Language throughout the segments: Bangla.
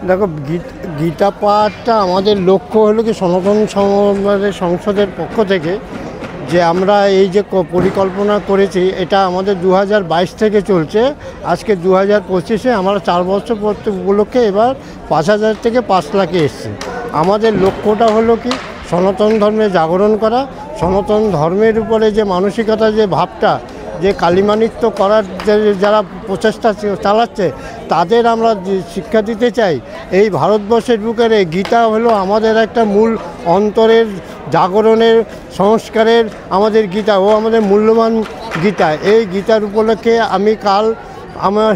দেখো, গীতা পাঠটা আমাদের লক্ষ্য হলো কি, সনাতন সমাজের সংসদের পক্ষ থেকে যে আমরা এই যে পরিকল্পনা করেছি, এটা আমাদের 2022 থেকে চলছে। আজকে 2025-এ আমরা 4 বছর উপলক্ষে এবার 5,000 থেকে 5 লাখে এসছে। আমাদের লক্ষ্যটা হলো কি, সনাতন ধর্মে জাগরণ করা, সনাতন ধর্মের উপরে যে মানসিকতা, যে ভাবটা, যে কালিমানিত্য করার যারা প্রচেষ্টা চালাচ্ছে, তাদের আমরা শিক্ষা দিতে চাই। এই ভারতবর্ষের বুকের গীতা হলো আমাদের একটা মূল অন্তরের জাগরণের, সংস্কারের আমাদের গীতা, ও আমাদের মূল্যবান গীতা। এই গীতার উপলক্ষে আমি কাল আমার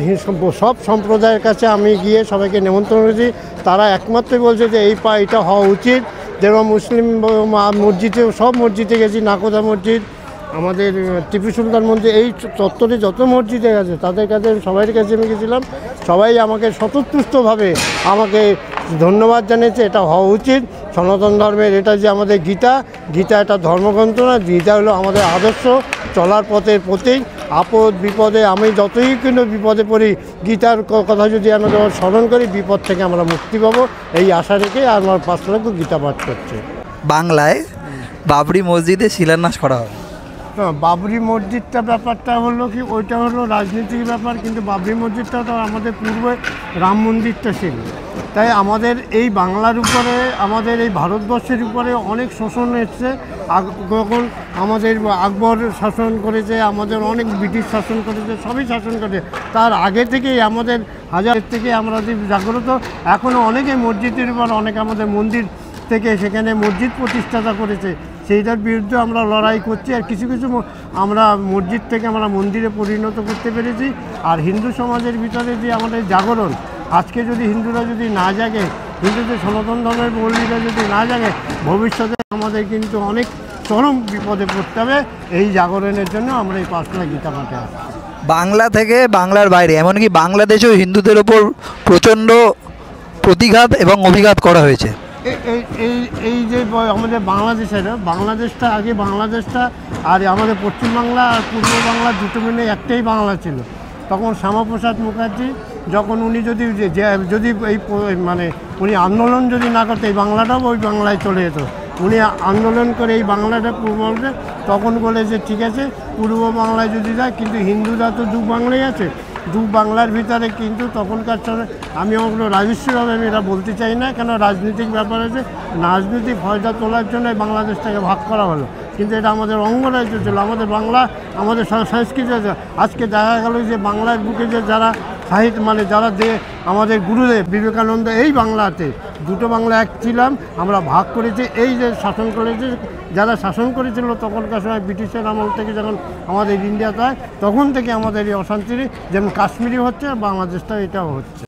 সব সম্প্রদায়ের কাছে আমি গিয়ে সবাইকে নিমন্ত্রণ করেছি। তারা একমাত্রই বলছে যে এটা হওয়া উচিত। যেরকম মুসলিম মসজিদে, সব মসজিদে গেছি, নাকোদা মসজিদ, আমাদের টিপু সুলতান মন্দির, এই চত্বরে যত মসজিদে গেছে তাদের কাছে, সবাই কাছে আমি গেছিলাম। সবাই আমাকে স্বতঃস্ফূর্তভাবে আমাকে ধন্যবাদ জানিয়েছে। এটা হওয়া উচিত। সনাতন ধর্মের এটা যে আমাদের গীতা, গীতা এটা ধর্মগ্রন্থ না, গীতা হলো আমাদের আদর্শ, চলার পথের প্রতীক। আপদ বিপদে আমি যতই কিন্তু বিপদে পড়ি, গীতার কথা যদি আমরা স্মরণ করি, বিপদ থেকে আমরা মুক্তি পাবো, এই আশা রেখে আমার 5 লক্ষ গীতা পাঠ করছে। বাংলায় বাবরি মসজিদে শিলান্যাস করা হবে। বাবরি মসজিদটা ব্যাপারটা হলো কি, ওইটা হলো রাজনীতির ব্যাপার, কিন্তু বাবরি মসজিদটা তো আমাদের পূর্বে রাম মন্দিরটা ছিল। তাই আমাদের এই বাংলার উপরে, আমাদের এই ভারতবর্ষের উপরে অনেক শোষণ এসছে। যখন আমাদের আকবর শাসন করেছে, আমাদের অনেক ব্রিটিশ শাসন করেছে, সবই শাসন করেছে। তার আগে থেকেই আমাদের হাজার থেকে আমরা যে জাগ্রত, এখনও অনেকে মসজিদের উপর, অনেকে আমাদের মন্দির থেকে সেখানে মসজিদ প্রতিষ্ঠাতা করেছে, সেইটার বিরুদ্ধে আমরা লড়াই করছি। আর কিছু কিছু আমরা মসজিদ থেকে আমরা মন্দিরে পরিণত করতে পেরেছি। আর হিন্দু সমাজের ভিতরে যে আমাদের জাগরণ, আজকে যদি হিন্দুরা যদি না জাগে, হিন্দুদের সনাতন ধর্মের পল্লীরা যদি না জাগে, ভবিষ্যতে আমাদের কিন্তু অনেক চরম বিপদে পড়তে হবে। এই জাগরণের জন্য আমরা এই 5 লাখ গীতা পাঠে আসছি। বাংলা থেকে বাংলার বাইরে, এমনকি বাংলাদেশেও হিন্দুদের ওপর প্রচণ্ড প্রতিঘাত এবং অভিঘাত করা হয়েছে। এই যে আমাদের বাংলাদেশটা আগে বাংলাদেশটা আর আমাদের পশ্চিমবাংলা আর পূর্ব বাংলা দুটো মিলে একটাই বাংলা ছিল। তখন শ্যামাপ্রসাদ মুখার্জি যখন উনি যদি এই মানে উনি আন্দোলন যদি না করতে, এই বাংলাটাও ওই বাংলায় চলে যেত। উনি আন্দোলন করে এই বাংলাটা পূর্ববঙ্গে, তখন বলে যে ঠিক আছে পূর্ব বাংলায় যদি যায়, কিন্তু হিন্দুরা তো দু বাংলায় আছে, দু বাংলার ভিতরে কিন্তু তখনকার সময়, আমি ওগুলো রাজস্বীভাবে আমি এটা বলতে চাই না, কেন রাজনৈতিক ব্যাপার আছে, রাজনৈতিক ফয়দা তোলার জন্য বাংলাদেশটাকে ভাগ করা হলো। কিন্তু এটা আমাদের অঙ্গরাজ্য ছিল, আমাদের বাংলা, আমাদের সংস্কৃতি আছে। আজকে দেখা গেল যে বাংলার বুকে যে যারা সাহিত্য, মানে যারা যে আমাদের গুরুদেব বিবেকানন্দ, এই বাংলাতে দুটো বাংলা এক ছিলাম, আমরা ভাগ করেছি। এই যে শাসন করেছে, যারা শাসন করেছিল তখনকার সময় ব্রিটিশের আমল থেকে, যখন আমাদের ইন্ডিয়াতে হয়, তখন থেকে আমাদের এই অশান্তি, যেমন কাশ্মীরি হচ্ছে, বাংলাদেশটা এটাও হচ্ছে।